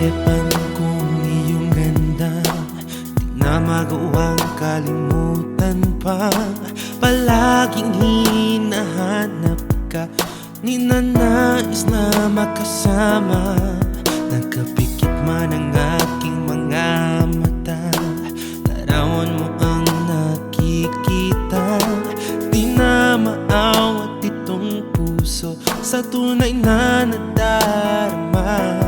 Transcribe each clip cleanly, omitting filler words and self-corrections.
Harapan kong iyong ganda, di na magawang kalimutan pa. Palaging hinahanap ka, ninanais na makasama. Nagkapikit man ang aking mga mata, larawan mo ang nakikita. Di na maawat itong puso sa tunay na nadarama.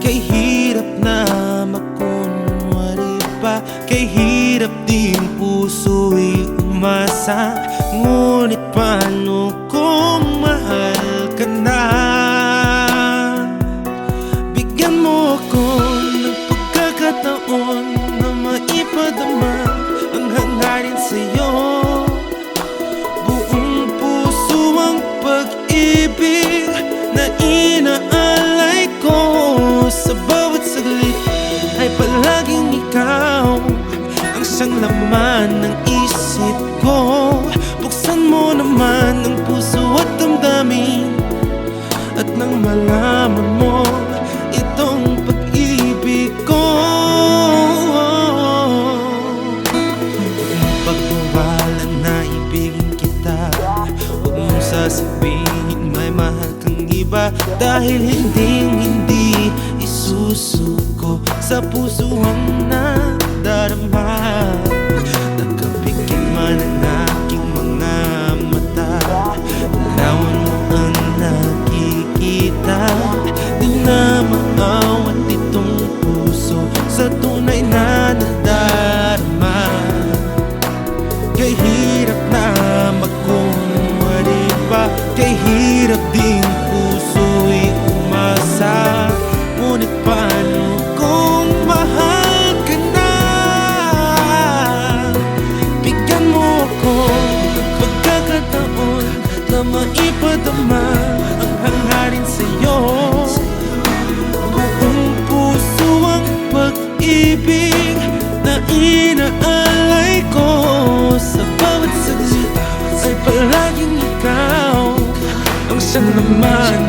Kay hirap na makunwari pa, kay hirap din puso'y umasa. Ngunit paano kung mahal ka na? Bigyan mo ako ng pagkakataon na maipadama ang hangarin sa'yo. Buong puso ang pag-ibig na inaalay ko. Sa bawat saglit ay palaging ikaw ang siyang laman ng isip ko. Buksan mo naman ang puso at damdamin, at nang malaman mo itong pag-ibig ko. Huwag mong pagbawalan na ibigin kita, huwag mong sasabihin may mahal kang iba. Dahil hindi isusuko sa puso ang nadarama. Nagkapikit man ang aking mga mata, larawan mo ang nakikita. Di na maawat itong puso sa tunay na nadarama. Kay hirap na magkunwari pa, kay hirap din puso'y umasa. Ngunit paano kung mahal ka na? Bigyan mo ako ng pagkakataon na maipadama ang hangarin sa'yo. Buong puso ang pag-ibig na inaalay ko. Sa bawat saglit ay palaging ikaw ang siyang laman